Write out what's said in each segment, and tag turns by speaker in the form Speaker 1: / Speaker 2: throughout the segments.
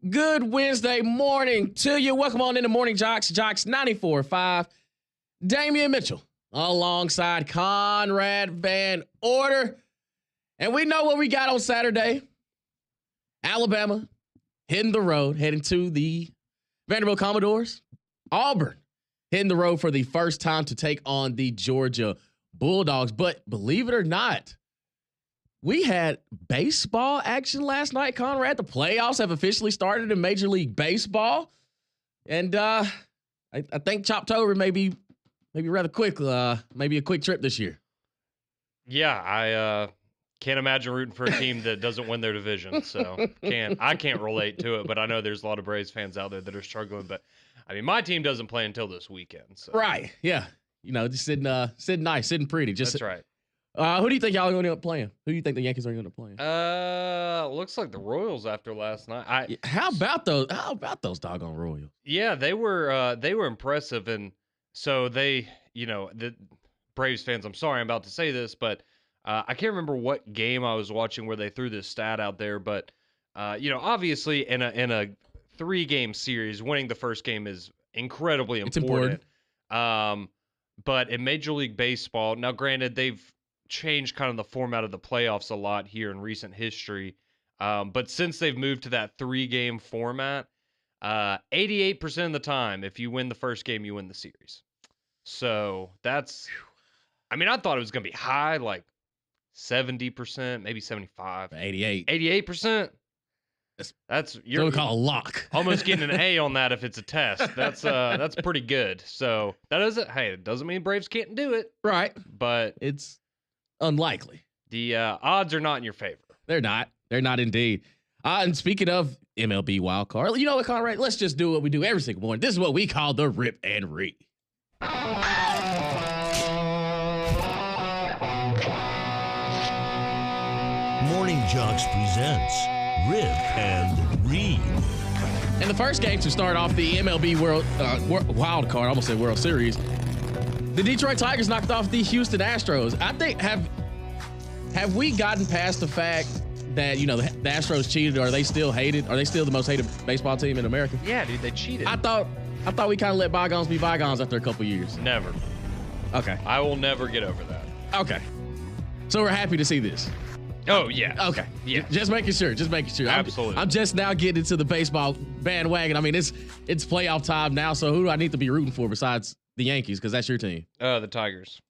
Speaker 1: Good Wednesday morning to you. Welcome on into Morning JOX, JOX 94.5. Damian Mitchell alongside Conrad Van Order. And we know what we got on Saturday. Alabama hitting the road, heading to the Vanderbilt Commodores. Auburn hitting the road for the first time to take on the Georgia Bulldogs. But believe it or not, we had baseball action last night, Conrad. The playoffs have officially started in Major League Baseball. And I think Choptober may be rather quick, maybe a quick trip this year.
Speaker 2: Yeah, I can't imagine rooting for a team that doesn't win their division. So I can't relate to it, but I know there's a lot of Braves fans out there that are struggling. But I mean, my team doesn't play until this weekend. So.
Speaker 1: Right. Yeah. You know, just sitting nice, sitting pretty.
Speaker 2: That's right.
Speaker 1: Who do you think y'all are going to end up playing? Who do you think the Yankees are going to end up playing?
Speaker 2: Looks like the Royals after last night.
Speaker 1: How about those doggone Royals?
Speaker 2: Yeah, they were impressive, and so the Braves fans. I'm sorry I'm about to say this, but I can't remember what game I was watching where they threw this stat out there, but obviously in a 3-game series, winning the first game is incredibly important. It's important. But in Major League Baseball, now granted they've changed kind of the format of the playoffs a lot here in recent history. But since they've moved to that 3-game format, 88% of the time, if you win the first game, you win the series. So that's, I mean, I thought it was going to be high, like 70%, maybe 75.
Speaker 1: 88.
Speaker 2: 88%? You're
Speaker 1: what we call a lock.
Speaker 2: Almost getting an A on that if it's a test. That's pretty good. So it doesn't mean Braves can't do it.
Speaker 1: Right.
Speaker 2: But
Speaker 1: it's unlikely.
Speaker 2: The odds are not in your favor.
Speaker 1: They're not. They're not indeed. And speaking of MLB wild card, you know what, Conrad? Let's just do what we do every single morning. This is what we call the Rip and Read.
Speaker 3: Morning JOX presents Rip and Read.
Speaker 1: In the first game to start off the MLB wild card, I almost said World Series, the Detroit Tigers knocked off the Houston Astros. I think have we gotten past the fact that the Astros cheated? Or are they still hated? Are they still the most hated baseball team in America?
Speaker 2: Yeah, dude, they cheated.
Speaker 1: I thought we kind of let bygones be bygones after a couple years.
Speaker 2: Never.
Speaker 1: Okay.
Speaker 2: I will never get over that.
Speaker 1: Okay. So we're happy to see this.
Speaker 2: Oh, yeah.
Speaker 1: Okay.
Speaker 2: Yeah.
Speaker 1: Just making sure.
Speaker 2: Absolutely.
Speaker 1: I'm just now getting into the baseball bandwagon. I mean, it's playoff time now, so who do I need to be rooting for besides the Yankees? Because that's your team.
Speaker 2: The Tigers.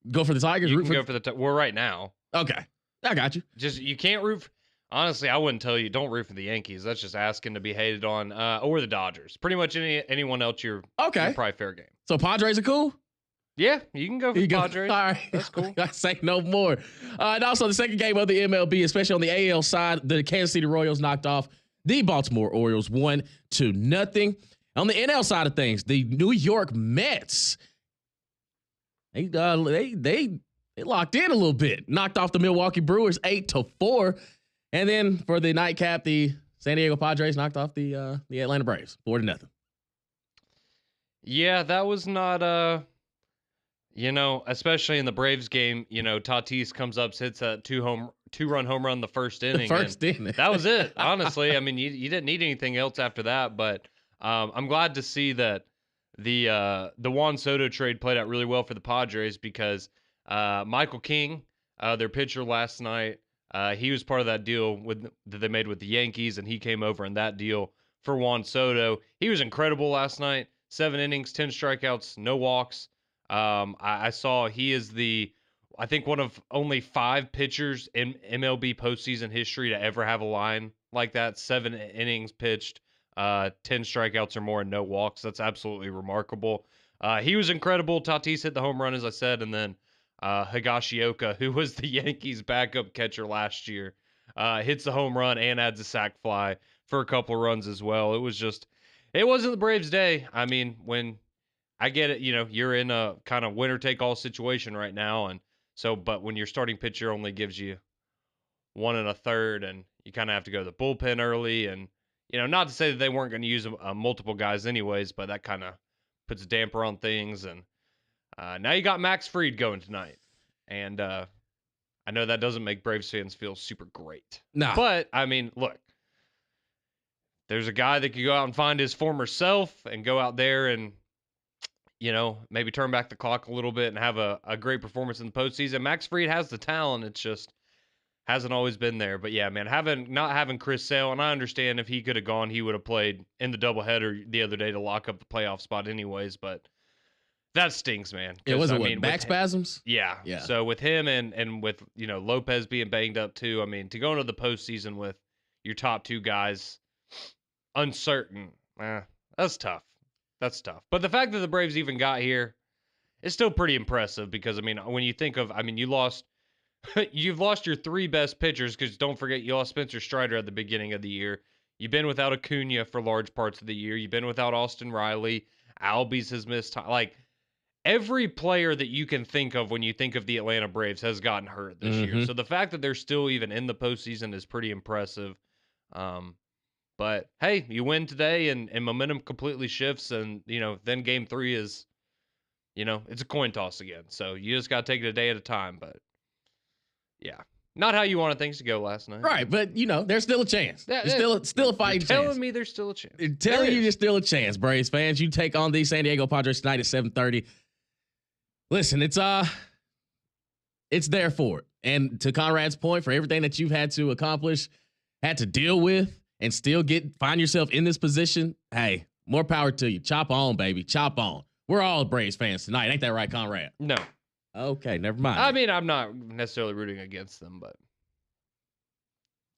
Speaker 1: Go for the Tigers?
Speaker 2: You can go for the Tigers. Well, right now.
Speaker 1: Okay. I got you.
Speaker 2: You can't root honestly, I wouldn't tell you don't root for the Yankees. That's just asking to be hated on. Or the Dodgers. Pretty much anyone else you're probably fair game.
Speaker 1: So Padres are cool?
Speaker 2: Yeah, you can go for the Padres.
Speaker 1: All right.
Speaker 2: That's cool.
Speaker 1: I say no more. And also the second game of the MLB, especially on the AL side, the Kansas City Royals knocked off the Baltimore Orioles 1-0. On the NL side of things, the New York Mets, they locked in a little bit, knocked off the Milwaukee Brewers 8-4. And then for the nightcap, the San Diego Padres knocked off the Atlanta Braves 4-0.
Speaker 2: Yeah, that was not especially in the Braves game, Tatis comes up, hits a two-run home run the first inning. That was it, honestly. I mean, you didn't need anything else after that, but I'm glad to see that the Juan Soto trade played out really well for the Padres because Michael King, their pitcher last night, he was part of that deal that they made with the Yankees, and he came over in that deal for Juan Soto. He was incredible last night. 7 innings, 10 strikeouts, no walks. I saw he is I think one of only 5 pitchers in MLB postseason history to ever have a line like that. 7 innings pitched, 10 strikeouts or more and no walks. That's absolutely remarkable. He was incredible. Tatis hit the home run, as I said, and then Higashioka, who was the Yankees' backup catcher last year, hits the home run and adds a sac fly for a couple runs as well. It wasn't the Braves' day. I mean, when I get it, you're in a kind of winner-take-all situation right now, but when your starting pitcher only gives you 1 1/3, and you kind of have to go to the bullpen early, and not to say that they weren't going to use multiple guys anyways, but that kind of puts a damper on things. And now you got Max Fried going tonight, and I know that doesn't make Braves fans feel super great.
Speaker 1: No,
Speaker 2: but I mean, look, there's a guy that could go out and find his former self and go out there and, maybe turn back the clock a little bit and have a great performance in the postseason. Max Fried has the talent. It's just hasn't always been there. But yeah, man, not having Chris Sale, and I understand if he could have gone, he would have played in the doubleheader the other day to lock up the playoff spot anyways. But that stings, man.
Speaker 1: It was back spasms?
Speaker 2: Yeah. So with him and with, Lopez being banged up too, I mean, to go into the postseason with your top two guys uncertain, that's tough. That's tough. But the fact that the Braves even got here is still pretty impressive because, I mean, when you think of, you've lost your three best pitchers because don't forget you lost Spencer Strider at the beginning of the year. You've been without Acuna for large parts of the year. You've been without Austin Riley. Albies has missed time. Like, every player that you can think of when you think of the Atlanta Braves has gotten hurt this year. So the fact that they're still even in the postseason is pretty impressive. But hey, you win today and momentum completely shifts. And, then game 3 is, it's a coin toss again. So you just got to take it a day at a time. But yeah, not how you wanted things to go last night.
Speaker 1: Right. But, there's still a chance. There's still a fighting chance.
Speaker 2: Telling me there's still a chance.
Speaker 1: Telling you there's still a chance, Braves fans. You take on the San Diego Padres tonight at 7:30. Listen, it's there for it. And to Conrad's point, for everything that you've had to accomplish, had to deal with, and still find yourself in this position, hey, more power to you. Chop on, baby. Chop on. We're all Braves fans tonight. Ain't that right, Conrad?
Speaker 2: No.
Speaker 1: Okay, never mind.
Speaker 2: I mean, I'm not necessarily rooting against them, but.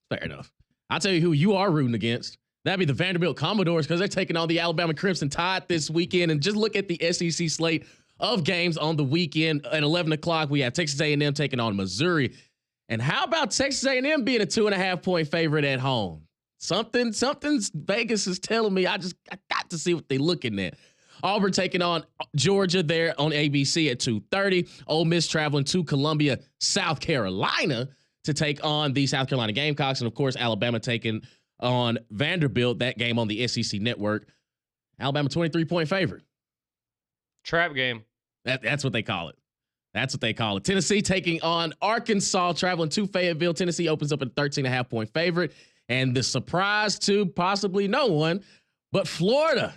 Speaker 1: Fair enough. I'll tell you who you are rooting against. That'd be the Vanderbilt Commodores because they're taking on the Alabama Crimson Tide this weekend. And just look at the SEC slate of games on the weekend. At 11 o'clock, we have Texas A&M taking on Missouri. And how about Texas A&M being a 2.5-point favorite at home? Something's Vegas is telling me I got to see what they're looking at. Auburn taking on Georgia there on ABC at 2:30. Ole Miss traveling to Columbia, South Carolina to take on the South Carolina Gamecocks. And, of course, Alabama taking on Vanderbilt, that game on the SEC network. Alabama 23-point favorite.
Speaker 2: Trap game.
Speaker 1: That's what they call it. That's what they call it. Tennessee taking on Arkansas, traveling to Fayetteville. Tennessee opens up at a 13.5-point favorite. And the surprise to possibly no one, but Florida,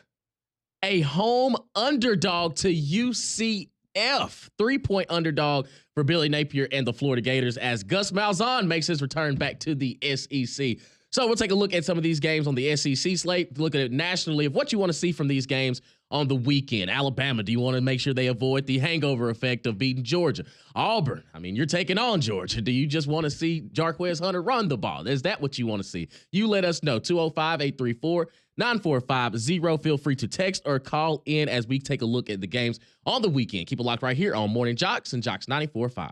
Speaker 1: a home underdog to UCF. 3-point underdog for Billy Napier and the Florida Gators as Gus Malzahn makes his return back to the SEC. So we'll take a look at some of these games on the SEC slate, look at it nationally of what you want to see from these games on the weekend. Alabama, do you want to make sure they avoid the hangover effect of beating Georgia? Auburn, I mean, you're taking on Georgia. Do you just want to see Jarquez Hunter run the ball? Is that what you want to see? You let us know. 205-834-9450. Feel free to text or call in as we take a look at the games on the weekend. Keep it locked right here on Morning JOX and JOX 94.5.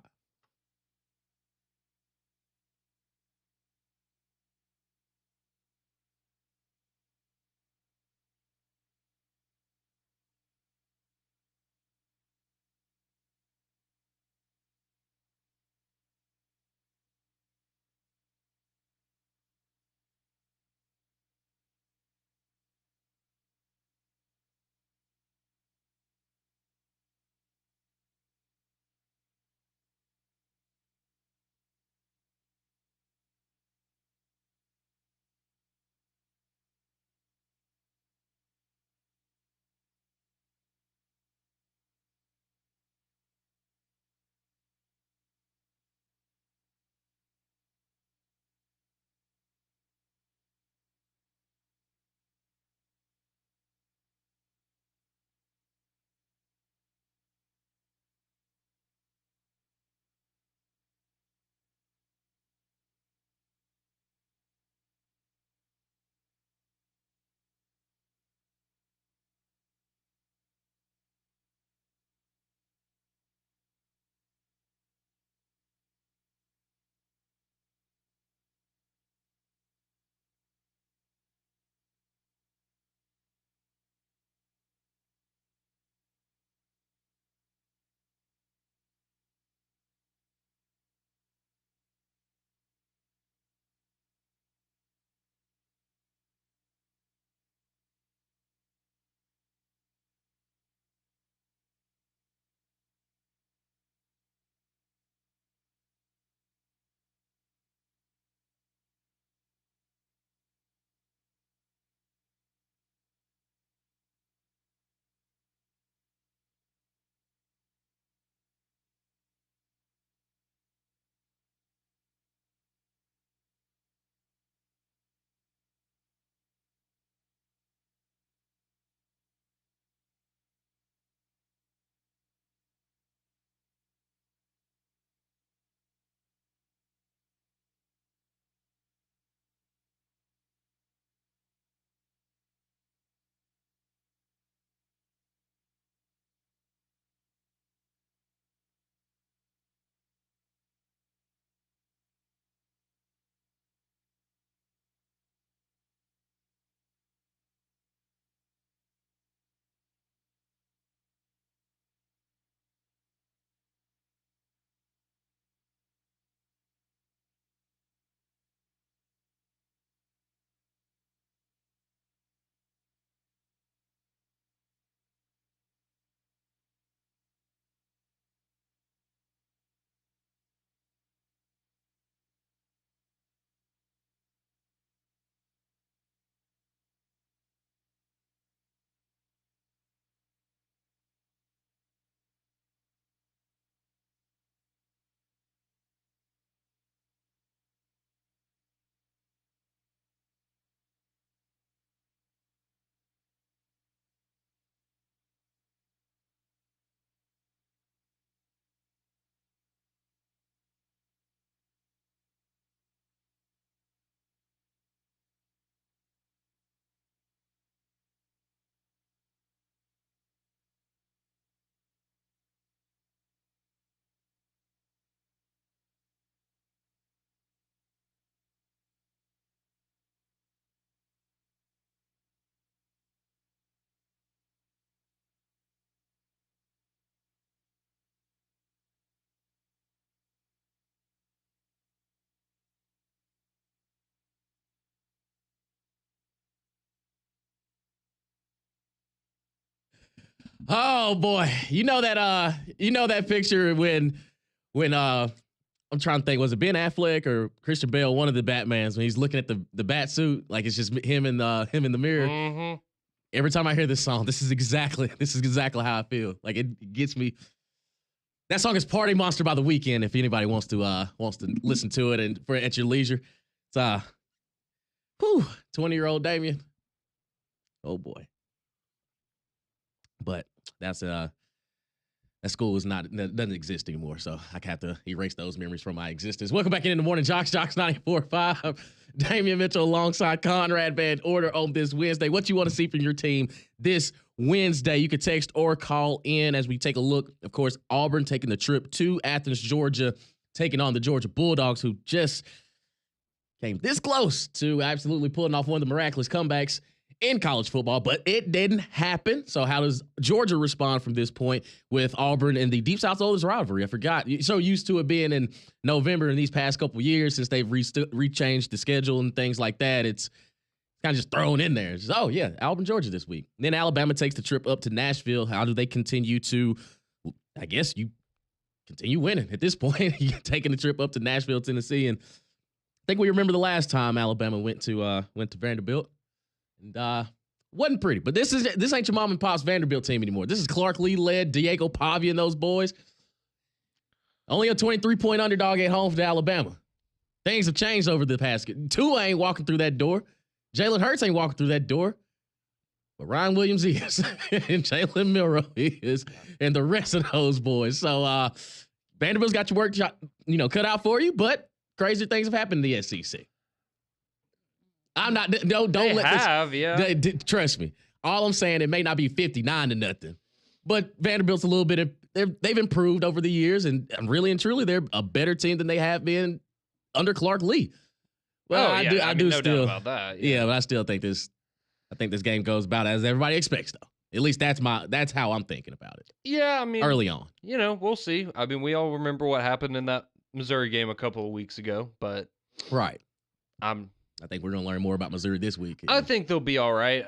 Speaker 1: Oh boy, you know that picture when I'm trying to think, was it Ben Affleck or Christian Bale, one of the Batmans, when he's looking at the bat suit, like it's just him in the mirror.
Speaker 2: Mm-hmm.
Speaker 1: Every time I hear this song, this is exactly how I feel. Like it gets me. That song is "Party Monster" by The Weeknd. If anybody wants to listen to it and at your leisure, it's 20-year-old Damien. Oh boy. But that school doesn't exist anymore, so I have to erase those memories from my existence. Welcome back in the Morning JOX, JOX 94.5. Damian Mitchell alongside Conrad Van Order on this Wednesday. What you want to see from your team this Wednesday? You can text or call in as we take a look. Of course, Auburn taking the trip to Athens, Georgia, taking on the Georgia Bulldogs, who just came this close to absolutely pulling off one of the miraculous comebacks in college football, but it didn't happen. So how does Georgia respond from this point with Auburn and the Deep South's oldest rivalry? I forgot. You're so used to it being in November in these past couple of years since they've rechanged the schedule and things like that. It's kind of just thrown in there. It's just, oh, yeah, Auburn, Georgia this week. And then Alabama takes the trip up to Nashville. How do they continue to, I guess, you continue winning at this point? You're taking the trip up to Nashville, Tennessee. And I think we remember the last time Alabama went to Vanderbilt. And wasn't pretty, but this ain't your mom and pop's Vanderbilt team anymore. This is Clark Lee led Diego Pavia and those boys. Only a 23-point underdog at home for Alabama. Things have changed over the past. Tua ain't walking through that door. Jalen Hurts ain't walking through that door. But Ryan Williams is, and Jalen Milroe is, and the rest of those boys. So Vanderbilt's got your work, cut out for you. But crazier things have happened in the SEC. I'm not. Don't let this. Yeah. Trust me. All I'm saying, it may not be 59-0, but Vanderbilt's a little bit. They've improved over the years, and really and truly, they're a better team than they have been under Clark Lee. Well, I do no still doubt about that. Yeah, but I still think this. I think this game goes about as everybody expects, though. At least that's how I'm thinking about it.
Speaker 2: Yeah, I mean,
Speaker 1: early on,
Speaker 2: we'll see. I mean, we all remember what happened in that Missouri game a couple of weeks ago, but
Speaker 1: right. I think we're going to learn more about Missouri this week.
Speaker 2: I think they'll be all right.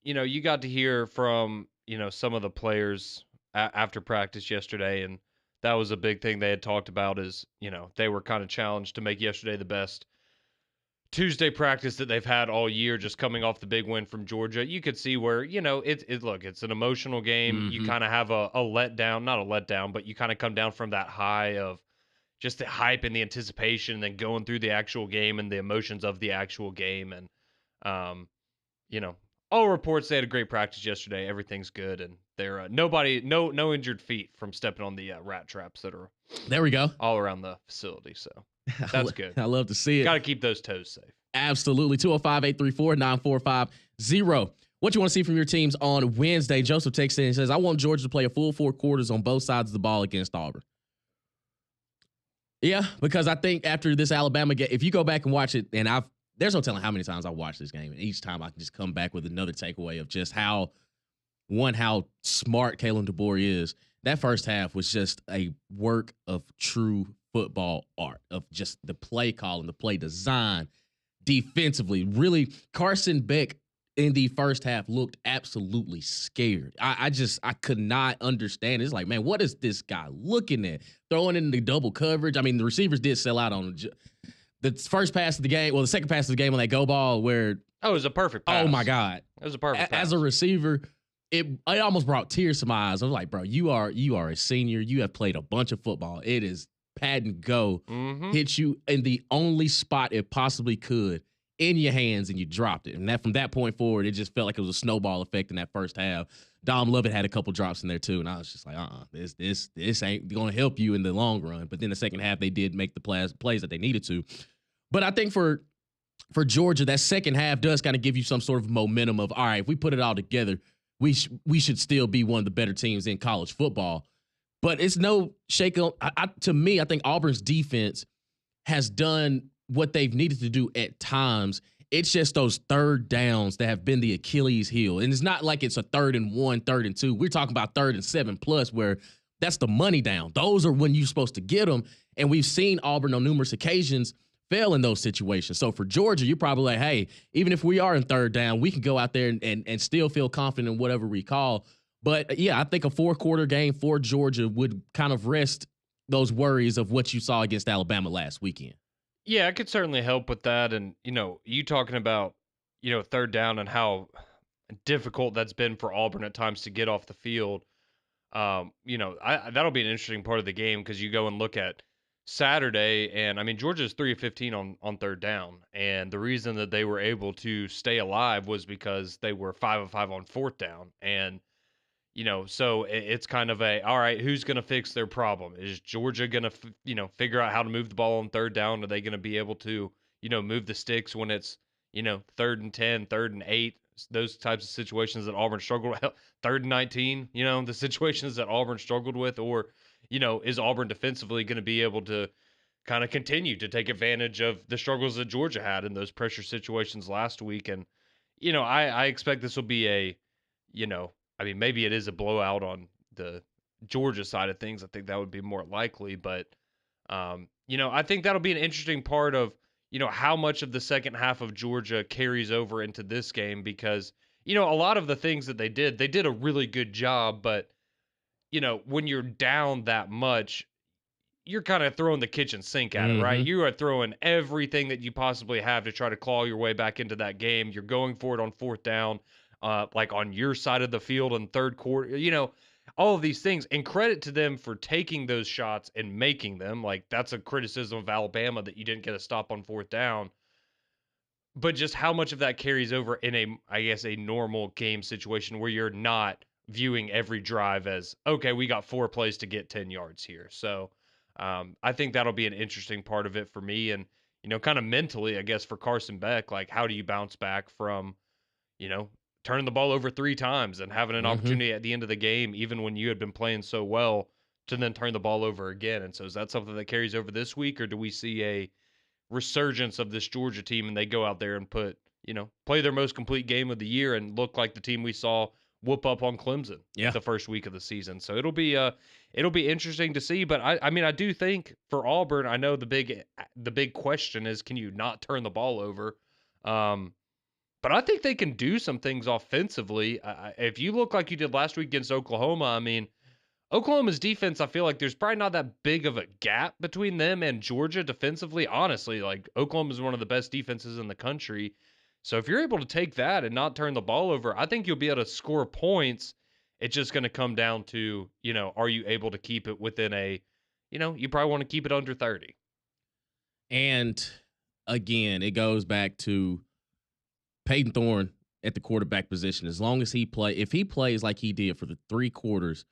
Speaker 2: You got to hear from, some of the players after practice yesterday, and that was a big thing they had talked about is, they were kind of challenged to make yesterday the best Tuesday practice that they've had all year, just coming off the big win from Georgia. You could see where, it's an emotional game. Mm-hmm. You kind of have a letdown, not a letdown, but you kind of come down from that high of just the hype and the anticipation, and then going through the actual game and the emotions of the actual game. And, all reports, they had a great practice yesterday. Everything's good. And they're no injured feet from stepping on the rat traps that are
Speaker 1: there we go
Speaker 2: all around the facility. So that's good.
Speaker 1: I love to see it.
Speaker 2: Got to keep those toes safe.
Speaker 1: Absolutely. 205-834-9450. What you want to see from your teams on Wednesday? Joseph takes in and says, I want Georgia to play a full 4 quarters on both sides of the ball against Auburn. Yeah, because I think after this Alabama game, if you go back and watch it, and there's no telling how many times I watched this game, and each time I can just come back with another takeaway of just how smart Kalen DeBoer is. That first half was just a work of true football art, of just the play calling, the play design, defensively. Really, Carson Beck in the first half looked absolutely scared. I could not understand. It's like, man, what is this guy looking at? Throwing in the double coverage. I mean, the receivers did sell out on the first pass of the game. Well, the second pass of the game on that go ball where.
Speaker 2: Oh, it was a perfect pass.
Speaker 1: Oh, my God.
Speaker 2: It was a perfect pass.
Speaker 1: As a receiver, it almost brought tears to my eyes. I was like, bro, you are a senior. You have played a bunch of football. It is pat and go. Mm-hmm. Hit you in the only spot it possibly could. In your hands, and you dropped it. And from that point forward, it just felt like it was a snowball effect in that first half. Dom Lovett had a couple drops in there too, and I was just like, this ain't going to help you in the long run. But then the second half, they did make the plays that they needed to. But I think for Georgia, that second half does kind of give you some sort of momentum of, all right, if we put it all together, we should still be one of the better teams in college football. But it's no shake on. To me, I think Auburn's defense has done what they've needed to do at times. It's just those third downs that have been the Achilles heel. And it's not like it's a 3rd and 1, 3rd and 2. We're talking about 3rd and 7+ where that's the money down. Those are when you're supposed to get them. And we've seen Auburn on numerous occasions fail in those situations. So for Georgia, you're probably like, hey, even if we are in 3rd down, we can go out there and still feel confident in whatever we call. But yeah, I think a 4-quarter game for Georgia would kind of rest those worries of what you saw against Alabama last weekend.
Speaker 2: Yeah, it could certainly help with that. And, you talking about, third down and how difficult that's been for Auburn at times to get off the field. That'll be an interesting part of the game because you go and look at Saturday, and I mean Georgia's 3 of 15 on third down, and the reason that they were able to stay alive was because they were 5 of 5 on fourth down, and so it's kind of all right, who's going to fix their problem? Is Georgia going to figure out how to move the ball on third down? Are they going to be able to move the sticks when it's 3rd and 10, 3rd and 8? Those types of situations that Auburn struggled with, 3rd and 19, the situations that Auburn struggled with, or, is Auburn defensively going to be able to kind of continue to take advantage of the struggles that Georgia had in those pressure situations last week? And, I expect this will be maybe it is a blowout on the Georgia side of things. I think that would be more likely, but, I think that'll be an interesting part of, how much of the second half of Georgia carries over into this game because, a lot of the things that they did a really good job, but, when you're down that much, you're kind of throwing the kitchen sink at it, right? You are throwing everything that you possibly have to try to claw your way back into that game. You're going for it on fourth down, like on your side of the field in third quarter, all of these things, and credit to them for taking those shots and making them. Like, that's a criticism of Alabama that you didn't get a stop on fourth down. But just how much of that carries over in a normal game situation where you're not viewing every drive as, okay, we got 4 plays to get 10 yards here. So I think that'll be an interesting part of it for me. And, kind of mentally, I guess, for Carson Beck, like, how do you bounce back from, turning the ball over 3 times and having an opportunity at the end of the game, even when you had been playing so well, to then turn the ball over again? And so is that something that carries over this week, or do we see a resurgence of this Georgia team and they go out there and play their most complete game of the year and look like the team we saw whoop up on Clemson the first week of the season? So it'll be interesting to see. But I do think for Auburn, I know the big question is, can you not turn the ball over? But I think they can do some things offensively. If you look like you did last week against Oklahoma, I mean, Oklahoma's defense, I feel like there's probably not that big of a gap between them and Georgia defensively. Honestly, like, Oklahoma is one of the best defenses in the country. So if you're able to take that and not turn the ball over, I think you'll be able to score points. It's just going to come down to, are you able to keep it within you probably want to keep it under 30.
Speaker 1: And again, it goes back to Peyton Thorne at the quarterback position. As long as if he plays like he did for the 3 quarters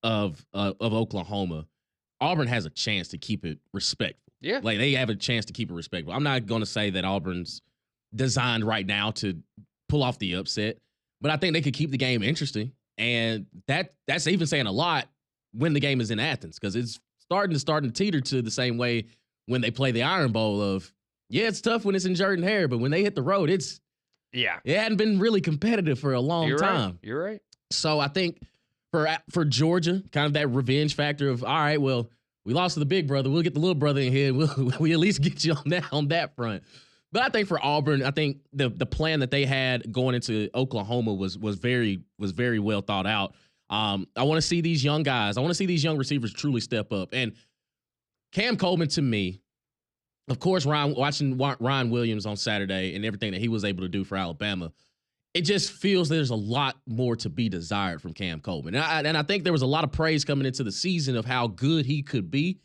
Speaker 1: of Oklahoma, Auburn has a chance to keep it respectful.
Speaker 2: Yeah.
Speaker 1: Like, they have a chance to keep it respectful. I'm not going to say that Auburn's designed right now to pull off the upset, but I think they could keep the game interesting. And that's even saying a lot when the game is in Athens, because it's starting to teeter to the same way when they play the Iron Bowl of, it's tough when it's in Jordan-Hare, but when they hit the road, it hadn't been really competitive for a long time.
Speaker 2: Right. You're right.
Speaker 1: So I think for Georgia, kind of that revenge factor of, all right, well, we lost to the big brother, we'll get the little brother in here, we at least get you on that front. But I think for Auburn, I think the plan that they had going into Oklahoma was very well thought out. I want to see these young guys, I want to see these young receivers truly step up. And Cam Coleman, to me, of course, watching Ryan Williams on Saturday and everything that he was able to do for Alabama, it just feels there's a lot more to be desired from Cam Coleman. And I think there was a lot of praise coming into the season of how good he could be.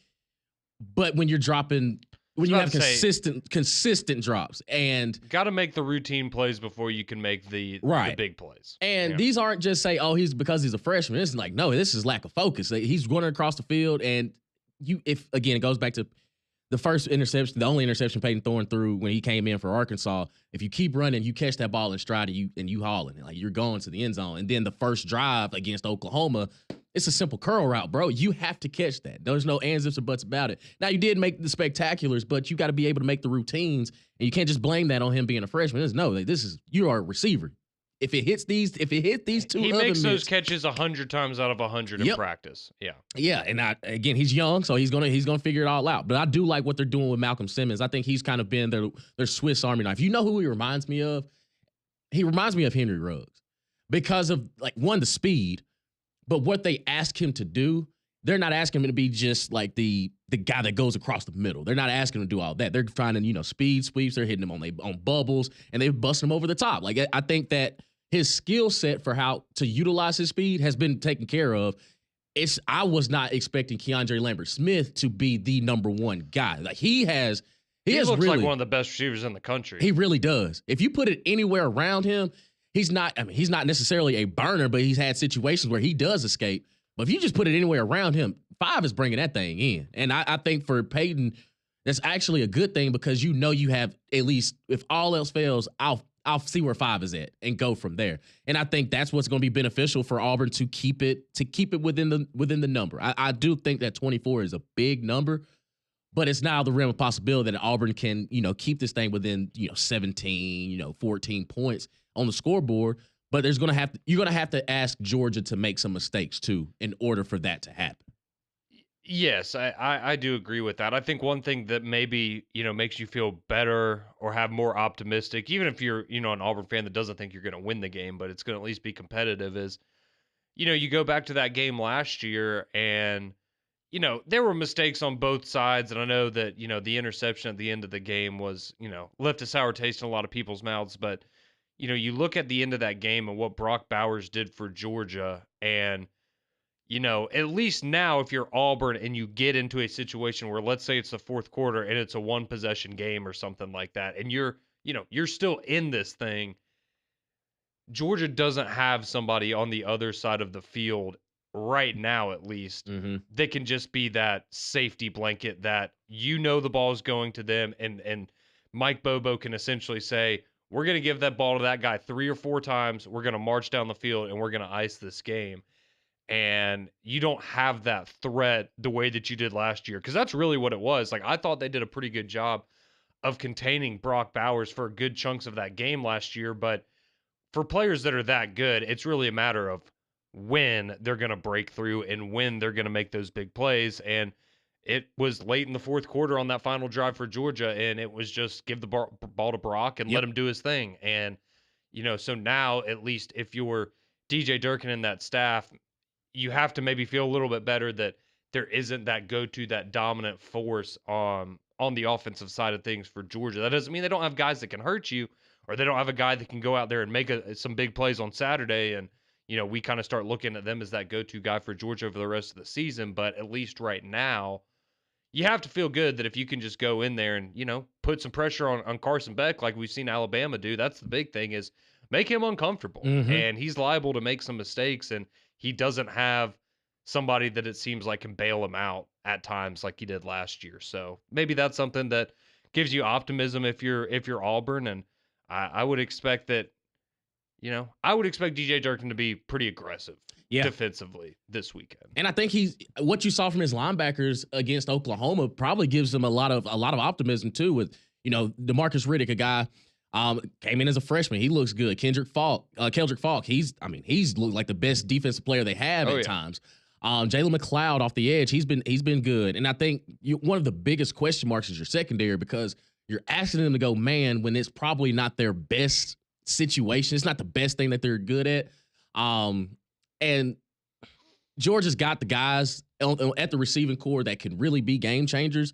Speaker 1: But when you're dropping, when you have consistent drops, and
Speaker 2: got to make the routine plays before you can make the big plays.
Speaker 1: And these aren't just say, because he's a freshman. It's like, no, this is lack of focus. He's running across the field, and it goes back to the first interception, the only interception Peyton Thorne threw when he came in for Arkansas. If you keep running, you catch that ball in stride and you hauling it, like you're going to the end zone. And then the first drive against Oklahoma, it's a simple curl route, bro. You have to catch that. There's no ands, ifs, or buts about it. Now, you did make the spectaculars, but you got to be able to make the routines, and you can't just blame that on him being a freshman. You are a receiver. If it hits these two,
Speaker 2: he makes those catches 100 times out of 100 in practice.
Speaker 1: Yeah, and again, he's young, so he's gonna figure it all out. But I do like what they're doing with Malcolm Simmons. I think he's kind of been their Swiss Army knife. You know who he reminds me of? He reminds me of Henry Ruggs, because of, like, one, the speed, but what they ask him to do. They're not asking him to be just like the guy that goes across the middle. They're not asking him to do all that. They're finding, speed sweeps. They're hitting him on bubbles, and they're busting him over the top. Like, I think that his skill set for how to utilize his speed has been taken care of. I was not expecting Keandre Lambert-Smith to be the number one guy. Like, he looks
Speaker 2: really, like one of the best receivers in the country.
Speaker 1: He really does. If you put it anywhere around him, he's not necessarily a burner, but he's had situations where he does escape. But if you just put it anywhere around him, 5 is bringing that thing in. And I think for Peyton, that's actually a good thing because you have at least, if all else fails, I'll see where 5 is at and go from there. And I think that's what's going to be beneficial for Auburn to keep it within the number. I do think that 24 is a big number, but it's now the realm of possibility that Auburn can, keep this thing within, 17, 14 points on the scoreboard. But you're gonna have to ask Georgia to make some mistakes too in order for that to happen.
Speaker 2: Yes, I do agree with that. I think one thing that maybe, makes you feel better or have more optimistic, even if you're, an Auburn fan that doesn't think you're going to win the game, but it's going to at least be competitive, is, you go back to that game last year and, there were mistakes on both sides. And I know that, the interception at the end of the game was, left a sour taste in a lot of people's mouths, but you look at the end of that game and what Brock Bowers did for Georgia, and, at least now if you're Auburn and you get into a situation where, let's say it's the fourth quarter and it's a one possession game or something like that, and you're still in this thing, Georgia doesn't have somebody on the other side of the field right now, at least, that can just be that safety blanket that, the ball is going to them, and Mike Bobo can essentially say, we're going to give that ball to that guy 3 or 4 times. We're going to march down the field, and we're going to ice this game. And you don't have that threat the way that you did last year, because that's really what it was. Like, I thought they did a pretty good job of containing Brock Bowers for good chunks of that game last year. But for players that are that good, it's really a matter of when they're going to break through and when they're going to make those big plays. And it was late in the fourth quarter on that final drive for Georgia, and it was just give the ball to Brock and let him do his thing. And, so now at least if you're DJ Durkin and that staff, you have to maybe feel a little bit better that there isn't that go-to, that dominant force on the offensive side of things for Georgia. That doesn't mean they don't have guys that can hurt you, or they don't have a guy that can go out there and make some big plays on Saturday. And, we kind of start looking at them as that go-to guy for Georgia for the rest of the season. But at least right now, you have to feel good that if you can just go in there and, put some pressure on Carson Beck like we've seen Alabama do. That's the big thing, is make him uncomfortable. And he's liable to make some mistakes, and he doesn't have somebody that it seems like can bail him out at times like he did last year. So maybe that's something that gives you optimism if you're Auburn. And I would expect that, I would expect DJ Durkin to be pretty aggressive defensively this weekend.
Speaker 1: And I think what you saw from his linebackers against Oklahoma probably gives him a lot of optimism too. With DeMarcus Riddick, a guy came in as a freshman, he looks good. Keldrick Falk, he's looked like the best defensive player they have at times. Jalen McLeod off the edge, he's been good. And I think one of the biggest question marks is your secondary, because you're asking them to go man when it's probably not their best situation. It's not the best thing that they're good at. And Georgia's got the guys at the receiving core that can really be game changers.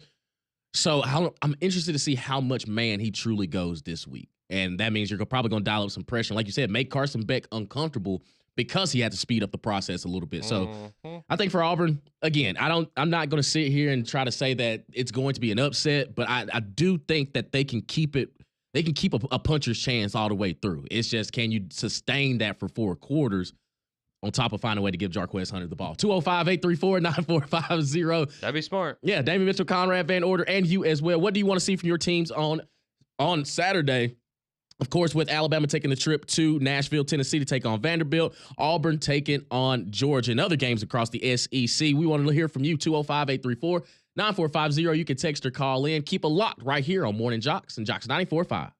Speaker 1: So I'm interested to see how much man he truly goes this week. And that means you're probably going to dial up some pressure. Like you said, make Carson Beck uncomfortable because he had to speed up the process a little bit. So I think for Auburn, again, I'm not going to sit here and try to say that it's going to be an upset, but I do think that they can keep it. They can keep a puncher's chance all the way through. It's just, can you sustain that for 4 quarters on top of finding a way to give Jarquez Hunter the ball? 205-834-9450.
Speaker 2: That'd be smart.
Speaker 1: Yeah, Damian Mitchell, Conrad Van Order, and you as well. What do you want to see from your teams on Saturday? Of course, with Alabama taking the trip to Nashville, Tennessee to take on Vanderbilt, Auburn taking on Georgia, and other games across the SEC. We want to hear from you, 205-834-9450. You can text or call in. Keep it locked right here on Morning JOX and JOX 94.5.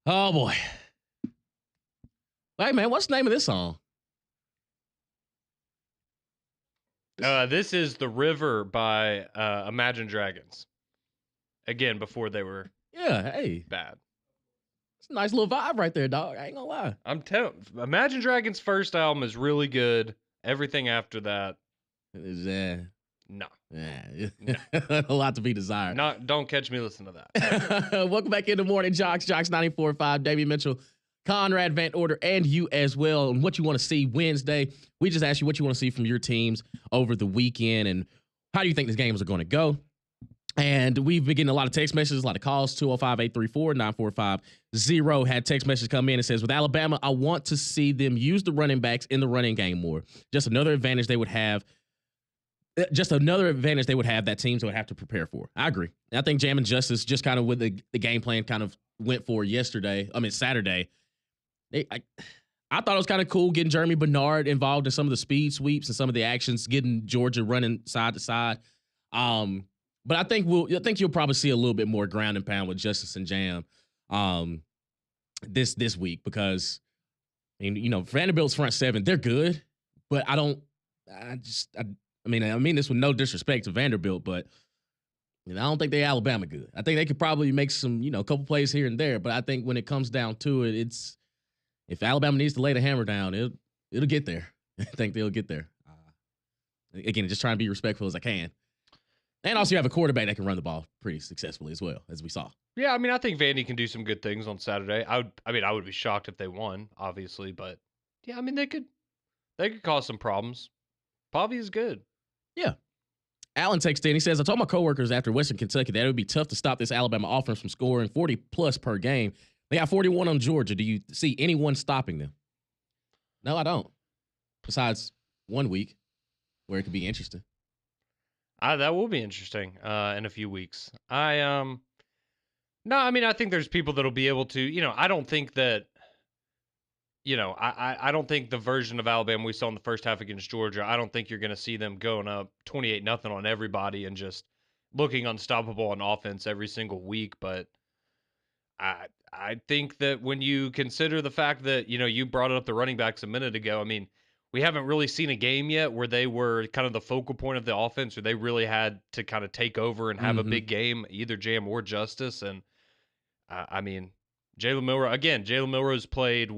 Speaker 1: Oh, boy. Hey, man, what's the name of this song?
Speaker 2: This is The River by Imagine Dragons. Again, before they were bad.
Speaker 1: It's a nice little vibe right there, dog. I ain't gonna lie.
Speaker 2: I'm telling. Imagine Dragons' first album is really good. Everything after that, no.
Speaker 1: Yeah. A lot to be desired.
Speaker 2: Don't catch me listening to that.
Speaker 1: Welcome back into Morning JOX, JOX 94.5, Damian Mitchell, Conrad Van Order, and you as well. And what you want to see Wednesday. We just asked you what you want to see from your teams over the weekend and how do you think these games are going to go. And we've been getting a lot of text messages, a lot of calls. 205-834-9450 had text messages come in and says, with Alabama, I want to see them use the running backs in the running game more. Just another advantage they would have. That teams would have to prepare for. I agree. And I think Jam and Justice just kind of with the game plan kind of went for Saturday. I thought it was kind of cool getting Jeremy Bernard involved in some of the speed sweeps and some of the actions, getting Georgia running side to side. But I think you'll probably see a little bit more ground and pound with Justice and Jam this week because Vanderbilt's front seven, they're good, but I mean this with no disrespect to Vanderbilt, but I don't think they're Alabama good. I think they could probably make some, a couple plays here and there, but I think when it comes down to it, it's if Alabama needs to lay the hammer down, it'll get there. I think they'll get there. Again, just trying to be respectful as I can. And also you have a quarterback that can run the ball pretty successfully as well, as we saw.
Speaker 2: Yeah, I mean, I think Vandy can do some good things on Saturday. I would be shocked if they won, obviously, but yeah, I mean, they could cause some problems. Pavi is good.
Speaker 1: Yeah. Alan texted in. He says, I told my coworkers after Western Kentucky that it would be tough to stop this Alabama offense from scoring 40-plus per game. They got 41 on Georgia. Do you see anyone stopping them? No, I don't. Besides 1 week where it could be interesting.
Speaker 2: That will be interesting in a few weeks. I think there's people that'll be able to, I don't think that, I don't think the version of Alabama we saw in the first half against Georgia, I don't think you're going to see them going up 28-0 on everybody and just looking unstoppable on offense every single week. But I think that when you consider the fact that, you brought up the running backs a minute ago, I mean, we haven't really seen a game yet where they were kind of the focal point of the offense, or they really had to kind of take over and have a big game, either Jam or Justice. And Jalen Milroe's played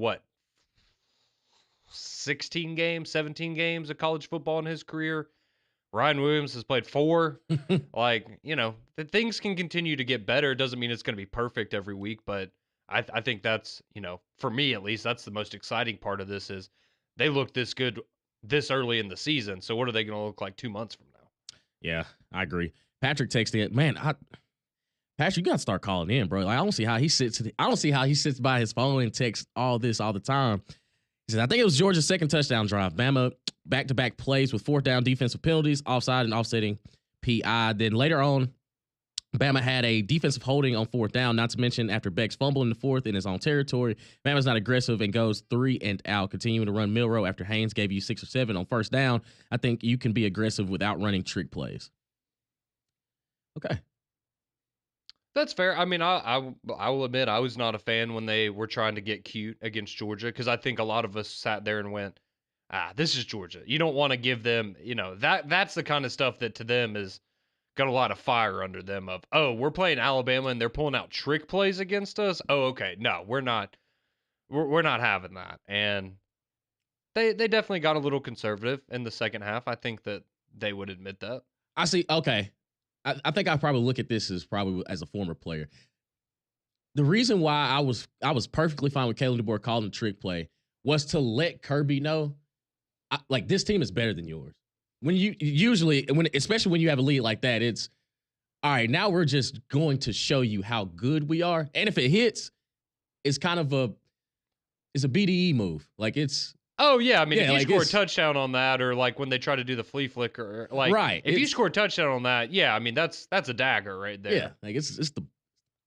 Speaker 2: 16 games, 17 games of college football in his career. Ryan Williams has played 4. The things can continue to get better. It doesn't mean it's going to be perfect every week, but I think that's, for me at least, that's the most exciting part of this is they look this good this early in the season. So what are they going to look like 2 months from now?
Speaker 1: Yeah, I agree. Patrick texted in, man, Patrick, you got to start calling in, bro. Like, I don't see how he sits by his phone and texts all this all the time. He said, I think it was Georgia's second touchdown drive. Bama back-to-back plays with fourth down defensive penalties, offside and offsetting PI. Then later on, Bama had a defensive holding on fourth down, not to mention after Beck's fumble in the fourth in his own territory. Bama's not aggressive and goes 3 and out, continuing to run Milroe after Haynes gave you 6 or 7 on first down. I think you can be aggressive without running trick plays. Okay.
Speaker 2: That's fair. I mean, I will admit I was not a fan when they were trying to get cute against Georgia because I think a lot of us sat there and went, this is Georgia. You don't want to give them, that's the kind of stuff that to them is got a lot of fire under them of, oh, we're playing Alabama and they're pulling out trick plays against us. Oh, okay. No, we're not having that. And they definitely got a little conservative in the second half. I think that they would admit that.
Speaker 1: I see. Okay. I think I probably look at this as a former player. The reason why I was perfectly fine with Kalen DeBoer calling the trick play was to let Kirby know, this team is better than yours. Especially when you have a lead like that, it's all right. Now we're just going to show you how good we are, and if it hits, it's kind of a BDE move.
Speaker 2: Oh, yeah. I mean, if you score a touchdown on that, or when they try to do the flea flicker,
Speaker 1: right.
Speaker 2: If you score a touchdown on that, yeah, I mean, that's a dagger right there.
Speaker 1: Yeah, it's the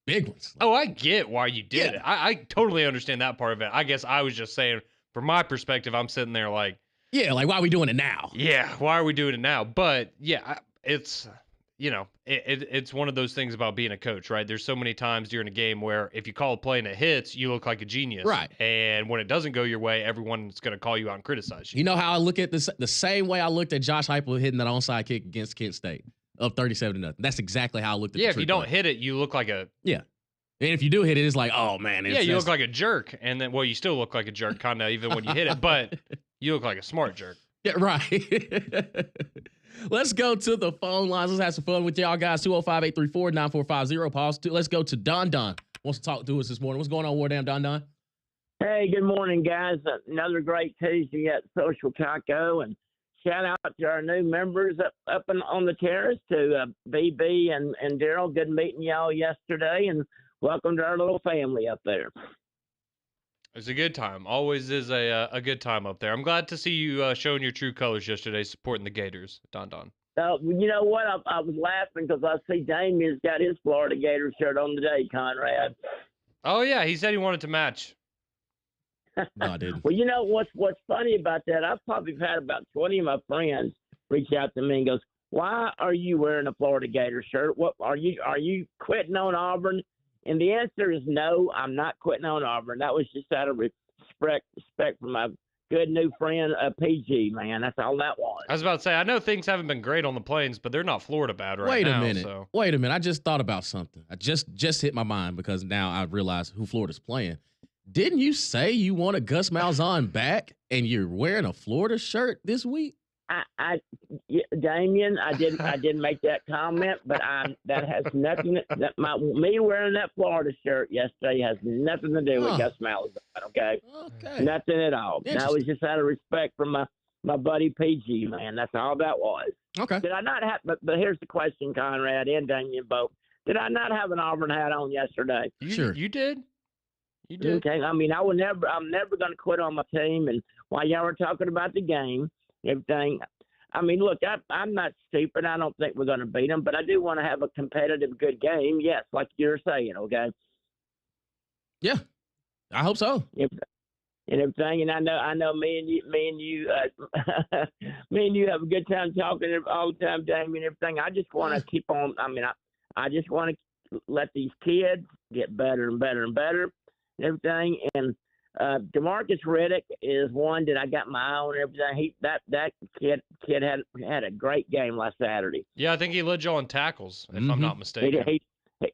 Speaker 1: big ones.
Speaker 2: Oh, I get why you did it. I totally understand that part of it. I guess I was just saying, from my perspective, I'm sitting there why
Speaker 1: are we doing it now?
Speaker 2: Yeah, why are we doing it now? But, yeah, it's, it's one of those things about being a coach, right? There's so many times during a game where if you call a play and it hits, you look like a genius.
Speaker 1: Right.
Speaker 2: And when it doesn't go your way, everyone's going to call you out and criticize you.
Speaker 1: You know how I look at this the same way I looked at Josh Heupel hitting that onside kick against Kent State up 37-0. That's exactly how I looked at
Speaker 2: if you don't hit it, you look like a...
Speaker 1: Yeah. And if you do hit it, it's like, oh, man.
Speaker 2: You look like a jerk. And then, you still look like a jerk kind of even when you hit it, but you look like a smart jerk.
Speaker 1: Yeah, right. Let's go to the phone lines. Let's have some fun with y'all guys. 205-834-9450. Pause. Let's go to Don. Wants to talk to us this morning. What's going on, War Down, Don?
Speaker 4: Hey, good morning, guys. Another great Tuesday at Social Taco. And shout out to our new members up on the terrace, to BB and Daryl. Good meeting y'all yesterday. And welcome to our little family up there.
Speaker 2: It's a good time. Always is a good time up there. I'm glad to see you showing your true colors yesterday, supporting the Gators, Don.
Speaker 4: You know what? I was laughing because I see Damien's got his Florida Gators shirt on today, Conrad.
Speaker 2: Oh, yeah. He said he wanted to match.
Speaker 1: No, I didn't.
Speaker 4: Well, you know what's funny about that? I've probably had about 20 of my friends reach out to me and goes, "Why are you wearing a Florida Gator shirt? What are you quitting on Auburn?" And the answer is no, I'm not quitting on Auburn. That was just out of respect for my good new friend, PG, man. That's all that was.
Speaker 2: I was about to say, I know things haven't been great on the Plains, but they're not Florida bad right now.
Speaker 1: Wait a minute. I just thought about something. I just hit my mind because now I realize who Florida's playing. Didn't you say you wanted Gus Malzahn back and you're wearing a Florida shirt this week?
Speaker 4: Damien, I didn't make that comment, but that has nothing. Me wearing that Florida shirt yesterday has nothing to do with Gus Malzahn. Okay, nothing at all. That was just out of respect for my buddy PG, man. That's all that was.
Speaker 1: Okay.
Speaker 4: Did I not have? But here's the question, Conrad and Damien both. Did I not have an Auburn hat on yesterday?
Speaker 2: Sure, you did. You did.
Speaker 4: Okay. I mean, I'm never going to quit on my team. And while y'all were talking about the game, everything. I mean, look, I'm not stupid. I don't think we're going to beat them, but I do want to have a competitive, good game. Yes, like you're saying, okay?
Speaker 1: Yeah, I hope so.
Speaker 4: And everything, and I know me and you have a good time talking all the time, Damien. And everything. I just want to keep on. I mean, I just want to let these kids get better and better and better, and everything. And DeMarcus Riddick is one that I got my eye on and everything. That kid had a great game last Saturday.
Speaker 2: Yeah, I think he led you on tackles, if I'm not mistaken.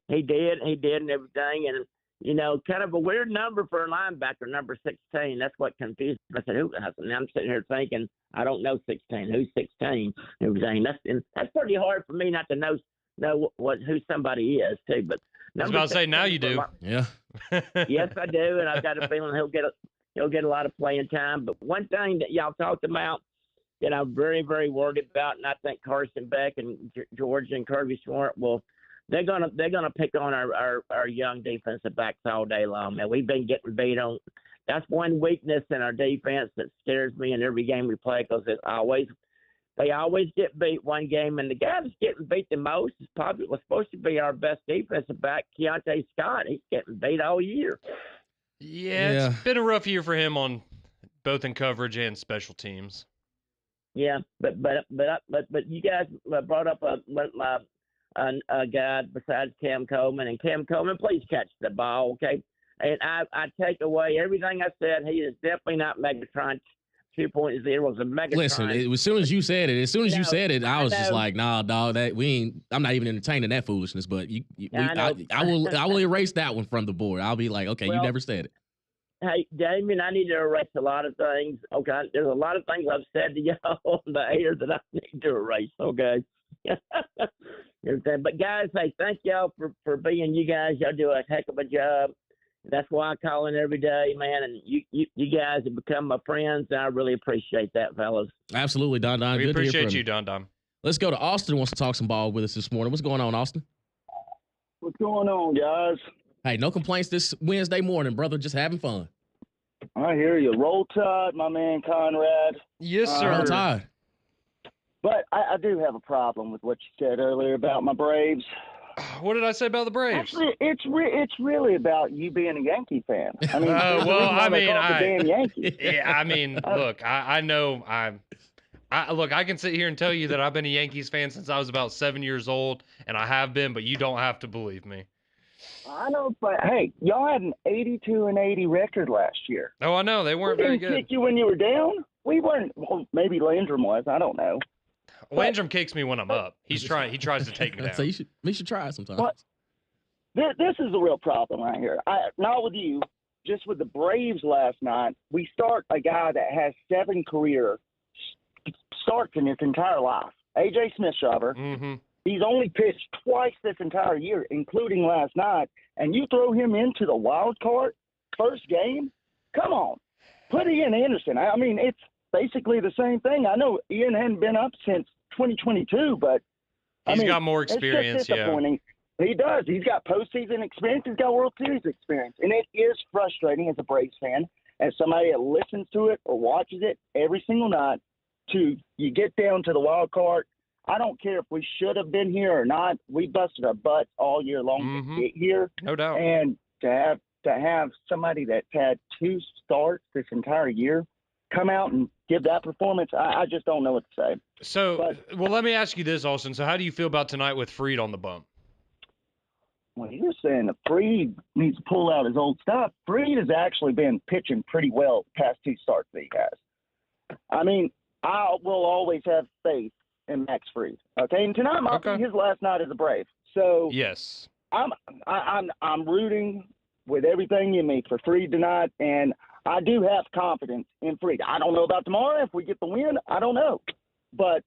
Speaker 4: He did and everything. And, you know, kind of a weird number for a linebacker, number 16. That's what confused me. I said, now I'm sitting here thinking, I don't know 16. Who's 16? Everything. That's pretty hard for me not to know who somebody is, too. But
Speaker 2: I was about to say, now you do.
Speaker 1: Yeah.
Speaker 4: Yes, I do, and I've got a feeling he'll get a lot of playing time. But one thing that y'all talked about that I'm very, very worried about, and I think Carson Beck and George and Kirby Smart they're gonna pick on our young defensive backs all day long. Man, we've been getting beat on. That's one weakness in our defense that scares me in every game we play because they always get beat one game, and the guy that's getting beat the most was supposed to be our best defensive back, Keontae Scott. He's getting beat all year.
Speaker 2: Yeah, it's been a rough year for him on both in coverage and special teams.
Speaker 4: Yeah, but you guys brought up a guy besides Cam Coleman, and Cam Coleman, please catch the ball, okay? And I take away everything I said. He is definitely not Megatron 2.0 was a Megatron.
Speaker 1: Listen, as soon as you said it, I was just like, nah, dog, I'm not even entertaining that foolishness. But I will erase that one from the board. I'll be like, okay, you never said it.
Speaker 4: Hey, Damien, I need to erase a lot of things. Okay, there's a lot of things I've said to y'all on the air that I need to erase. Okay. But guys, hey, thank y'all for being you guys. Y'all do a heck of a job. That's why I call in every day, man. And you guys have become my friends, and I really appreciate that, fellas.
Speaker 1: Absolutely, Don.
Speaker 2: We appreciate you, Don.
Speaker 1: Let's go to Austin. Wants to talk some ball with us this morning. What's going on, Austin?
Speaker 5: What's going on, guys?
Speaker 1: Hey, no complaints this Wednesday morning, brother. Just having fun.
Speaker 5: I hear you. Roll Tide, my man Conrad.
Speaker 2: Yes, sir.
Speaker 1: Roll Tide.
Speaker 5: But I do have a problem with what you said earlier about my Braves.
Speaker 2: What did I say about the Braves?
Speaker 5: Actually, it's really about you being a Yankee fan. I mean,
Speaker 2: damn Yankees.
Speaker 5: Yeah,
Speaker 2: I mean, look, I know Look, I can sit here and tell you that I've been a Yankees fan since I was about 7 years old, and I have been, but you don't have to believe me.
Speaker 5: I know, but hey, y'all had an 82-80 record last year.
Speaker 2: Oh, I know. They weren't very good.
Speaker 5: We didn't kick you when you were down. We weren't. Well, maybe Landrum was. I don't know.
Speaker 2: Landrum kicks me when I'm up. He tries to take me down.
Speaker 1: So we should try it sometimes.
Speaker 5: But this is the real problem right here. Not with you, just with the Braves last night. We start a guy that has 7 career starts in his entire life. AJ Smith-Shawver.
Speaker 2: Mm-hmm.
Speaker 5: He's only pitched twice this entire year, including last night, and you throw him into the wild card first game? Come on. Put Ian Anderson. I mean, it's basically the same thing. I know Ian hadn't been up since 2022, but
Speaker 2: he's got more experience.
Speaker 5: It's just disappointing. Yeah. He does. He's got postseason experience. He's got World Series experience. And it is frustrating as a Braves fan, as somebody that listens to it or watches it every single night, you get down to the wild card. I don't care if we should have been here or not. We busted our butts all year long to get here.
Speaker 2: No doubt.
Speaker 5: And to have somebody that's had 2 starts this entire year come out and give that performance, I just don't know what to say.
Speaker 2: So, well, let me ask you this, Austin. So how do you feel about tonight with Fried on the bump?
Speaker 5: Well, you're saying that Fried needs to pull out his old stuff. Fried has actually been pitching pretty well the past 2 starts that he has. I mean, I will always have faith in Max Fried. Okay, and tonight might be his last night as a Brave. So
Speaker 2: yes,
Speaker 5: I'm rooting with everything in me for Fried tonight, and I do have confidence in Fried. I don't know about tomorrow if we get the win. I don't know, but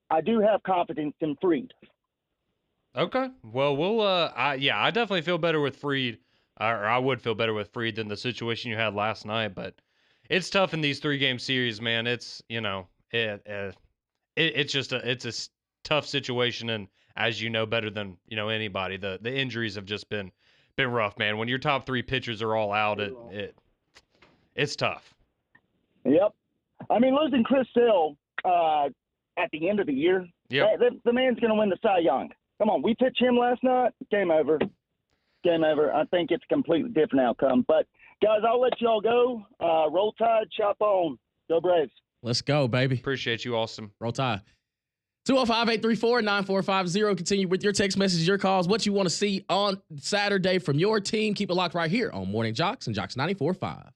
Speaker 5: I do have confidence in Fried.
Speaker 2: Okay, well, we'll I definitely feel better with Fried, or I would feel better with Fried than the situation you had last night. But it's tough in these 3-game series, man. It's it's just it's a tough situation, and as you know better than anybody, the injuries have just been rough, man. When your top 3 pitchers are all out, it's tough.
Speaker 5: Yep, I mean losing Chris Sale at the end of the year, the man's going to win the Cy Young. Come on, we pitched him last night. Game over. Game over. I think it's a completely different outcome. But guys, I'll let y'all go. Roll Tide, chop on. Go Braves.
Speaker 1: Let's go, baby.
Speaker 2: Appreciate you, Austin.
Speaker 1: Roll Tide. 205-834-9450. Continue with your text messages, your calls, what you want to see on Saturday from your team. Keep it locked right here on Morning JOX and JOX 94.5.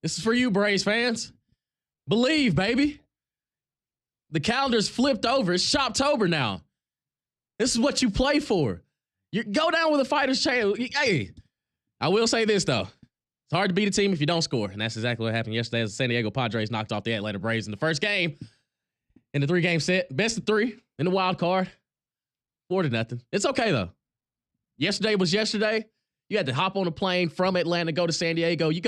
Speaker 1: This is for you, Braves fans. Believe, baby. The calendar's flipped over. It's Shoptober now. This is what you play for. You go down with a fighter's chance. Hey, I will say this, though. It's hard to beat a team if you don't score, and that's exactly what happened yesterday as the San Diego Padres knocked off the Atlanta Braves in the first game in the 3-game set. Best of 3 in the wild card. 4-0. It's okay, though. Yesterday was yesterday. You had to hop on a plane from Atlanta, go to San Diego. You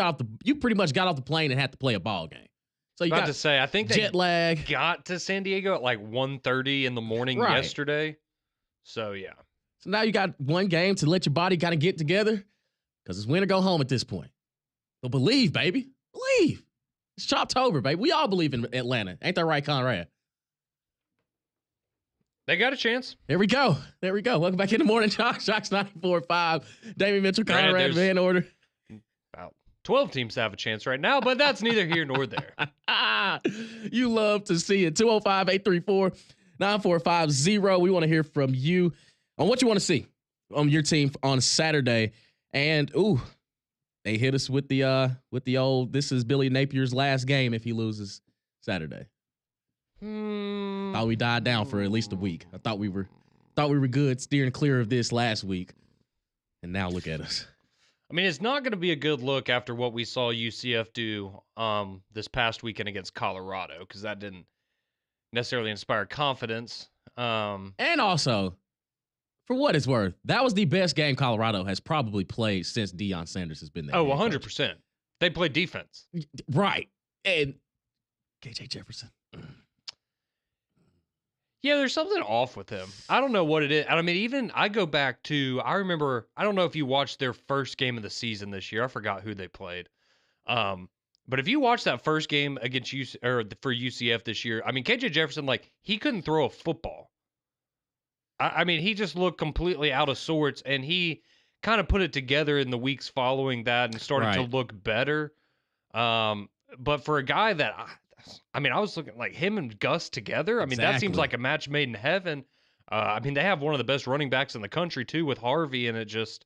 Speaker 1: pretty much got off the plane and had to play a ball game. So you got
Speaker 2: to say, I think
Speaker 1: jet lag.
Speaker 2: Got to San Diego at like 1:30 in the morning yesterday. So yeah.
Speaker 1: So now you got one game to let your body kind of get together because it's win or go home at this point. So believe, baby. Believe. It's Shoptober, baby. We all believe in Atlanta. Ain't that right, Conrad?
Speaker 2: They got a chance.
Speaker 1: There we go. Welcome back in the Morning JOX. JOX 94.5. Damian Mitchell, Conrad Van Order.
Speaker 2: About 12 teams have a chance right now, but that's neither here nor there.
Speaker 1: You love to see it. 205-834-9450. We want to hear from you on what you want to see on your team on Saturday. And, they hit us with the old, this is Billy Napier's last game if he loses Saturday. Thought we died down for at least a week. I thought we were good steering clear of this last week. And now look at us.
Speaker 2: I mean, it's not going to be a good look after what we saw UCF do this past weekend against Colorado, because that didn't necessarily inspire confidence.
Speaker 1: And also, for what it's worth, that was the best game Colorado has probably played since Deion Sanders has been there.
Speaker 2: 100%. They played defense.
Speaker 1: Right. And KJ Jefferson.
Speaker 2: Yeah, there's something off with him. I don't know what it is. I mean, even I go back to, I remember, I don't know if you watched their first game of the season this year. I forgot who they played. But if you watch that first game against for UCF this year, I mean, KJ Jefferson, he couldn't throw a football. I mean, he just looked completely out of sorts, and he kind of put it together in the weeks following that and started to look better. But for a guy that, I was looking like him and Gus together. I mean, that seems like a match made in heaven. I mean, they have one of the best running backs in the country too with Harvey, and it just,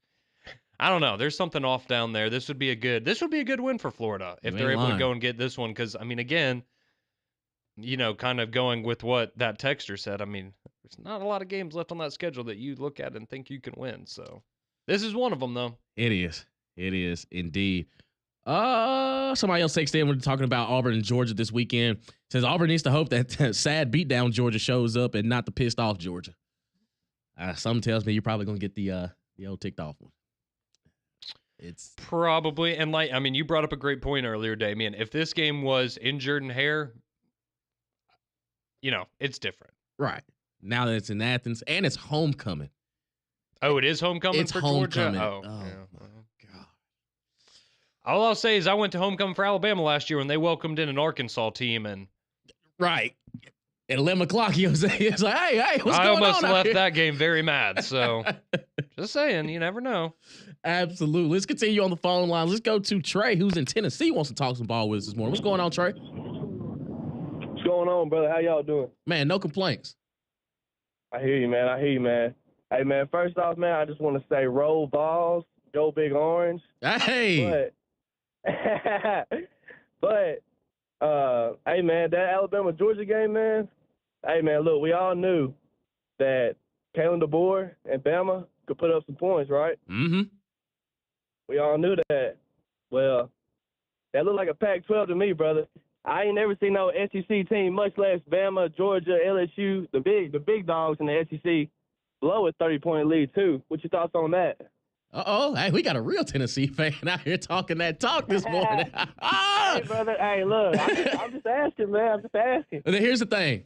Speaker 2: I don't know. There's something off down there. This would be a good win for Florida if they're able to go and get this one. Because I mean, again, kind of going with what that texter said. I mean, there's not a lot of games left on that schedule that you look at and think you can win. So this is one of them, though.
Speaker 1: It is indeed. Somebody else texted in. We're talking about Auburn and Georgia this weekend. Says Auburn needs to hope that sad beatdown Georgia shows up and not the pissed off Georgia. Something tells me you're probably gonna get the old ticked off one. It's
Speaker 2: probably, and you brought up a great point earlier, Damian. If this game was in Jordan-Hare, it's different.
Speaker 1: Right. Now that it's in Athens and it's homecoming.
Speaker 2: Oh, it is homecoming for
Speaker 1: homecoming.
Speaker 2: Georgia? Oh,
Speaker 1: yeah.
Speaker 2: God. All I'll say is I went to homecoming for Alabama last year when they welcomed in an Arkansas team. And
Speaker 1: right. At 11 o'clock, he was like, hey, what's going on?
Speaker 2: I almost left that game very mad. So just saying, you never know.
Speaker 1: Absolutely. Let's continue on the phone line. Let's go to Trey, who's in Tennessee, wants to talk some ball with us this morning. What's going on, Trey?
Speaker 6: What's going on, brother? How y'all doing?
Speaker 1: Man, no complaints.
Speaker 6: I hear you, man. Hey, man, first off, man, I just want to say roll balls, go Big Orange.
Speaker 1: Hey.
Speaker 6: But hey, man, that Alabama-Georgia game, man, hey, man, look, we all knew that Kalen DeBoer and Bama could put up some points, right?
Speaker 1: Mm-hmm.
Speaker 6: We all knew that. Well, that looked like a Pac-12 to me, brother. I ain't never seen no SEC team, much less Bama, Georgia, LSU, the big dogs in the SEC, blow a 30-point lead, too. What your thoughts on that?
Speaker 1: Uh-oh. Hey, we got a real Tennessee fan out here talking that talk this morning.
Speaker 6: Hey, brother. Hey, look, I'm just asking, man. I'm just asking.
Speaker 1: And then here's the thing.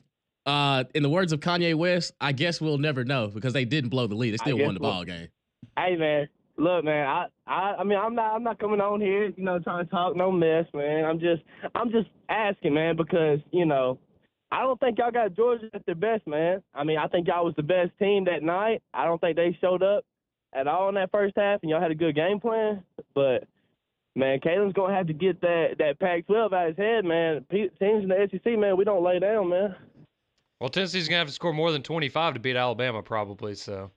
Speaker 1: In the words of Kanye West, I guess we'll never know because they didn't blow the lead. They still won the ball game.
Speaker 6: Hey, man. Look, man. I mean, I'm not coming on here, trying to talk no mess, man. I'm just asking, man, because I don't think y'all got Georgia at their best, man. I mean, I think y'all was the best team that night. I don't think they showed up at all in that first half, and y'all had a good game plan. But, man, Kalen's going to have to get that Pac-12 out of his head, man. Teams in the SEC, man, we don't lay down, man.
Speaker 2: Well, Tennessee's going to have to score more than 25 to beat Alabama probably, so.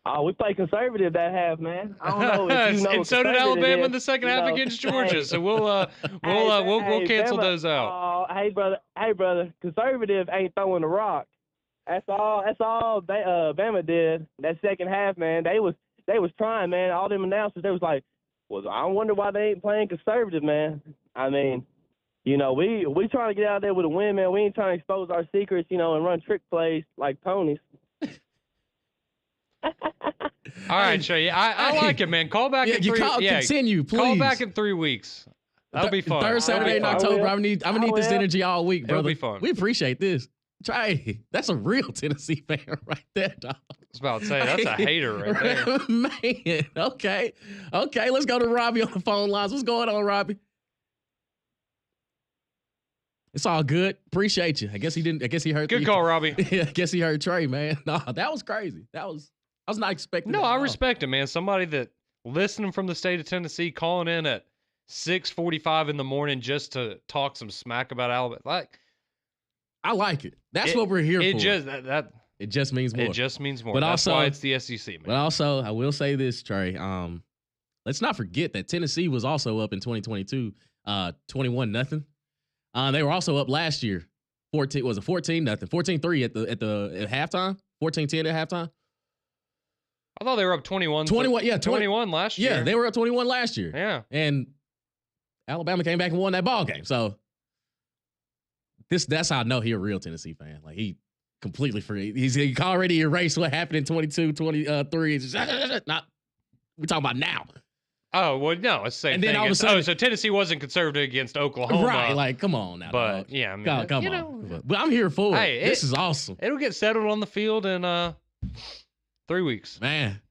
Speaker 6: Oh, we played conservative that half, man. I don't know if you know.
Speaker 2: And so did Alabama in the second half against Georgia. So we'll cancel
Speaker 6: Bama,
Speaker 2: those out.
Speaker 6: Hey brother, conservative ain't throwing the rock. That's all Bama did that second half, man. They was trying, man. All them announcers, they was like, well, I wonder why they ain't playing conservative, man. I mean, you know, we trying to get out there with a win, man. We ain't trying to expose our secrets, you know, and run trick plays like ponies.
Speaker 2: All right, Trey. I like it, man. Call back in 3 weeks.
Speaker 1: Continue, please.
Speaker 2: Call back in 3 weeks. That'll be fun.
Speaker 1: Third Saturday in October. I'm gonna need this energy all week, brother.
Speaker 2: It'll be fun.
Speaker 1: We appreciate this. Trey, that's a real Tennessee fan right there, dog.
Speaker 2: I was about to say, that's a hater right there.
Speaker 1: Man, okay. Let's go to Robbie on the phone lines. What's going on, Robbie? It's all good. Appreciate you. I guess he heard.
Speaker 2: Good call, Robbie.
Speaker 1: Yeah, I guess he heard Trey, man. No, that was crazy. I was not expecting.
Speaker 2: No, I respect him, man. Somebody that listening from the state of Tennessee, calling in at 6:45 in the morning just to talk some smack about Alabama. Like,
Speaker 1: I like it. That's what we're here for.
Speaker 2: It
Speaker 1: just means more.
Speaker 2: It just means more.
Speaker 1: But
Speaker 2: That's
Speaker 1: also,
Speaker 2: why it's the SEC, man.
Speaker 1: But also, I will say this, Trey. Let's not forget that Tennessee was also up in 2022, 21-0. They were also up last year. 14-0, 14-3 at halftime. 14-10 at halftime.
Speaker 2: I thought they were up 21. 21 last year.
Speaker 1: Yeah, they were up 21 last year.
Speaker 2: Yeah.
Speaker 1: And Alabama came back and won that ball game. So that's how I know he's a real Tennessee fan. Like, he completely free. He already erased what happened in 22, 23. It's just, not, we're talking about now.
Speaker 2: Oh, well, no, it's the same thing. So Tennessee wasn't conservative against Oklahoma.
Speaker 1: Right, like, come on now.
Speaker 2: But,
Speaker 1: dog.
Speaker 2: yeah, I mean,
Speaker 1: come on. But I'm here for it. This is awesome.
Speaker 2: It'll get settled on the field in 3 weeks.
Speaker 1: Man.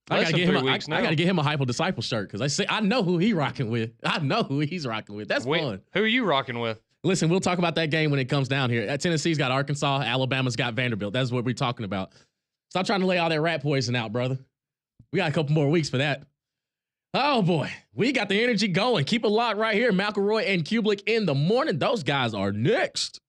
Speaker 1: I gotta get him a Hypo Disciple shirt because I know who he's rocking with. That's fun.
Speaker 2: Who are you rocking with?
Speaker 1: Listen, we'll talk about that game when it comes down here. Tennessee's got Arkansas. Alabama's got Vanderbilt. That's what we're talking about. Stop trying to lay all that rat poison out, brother. We got a couple more weeks for that. Oh, boy. We got the energy going. Keep it locked right here. McElroy and Kublik in the morning. Those guys are next.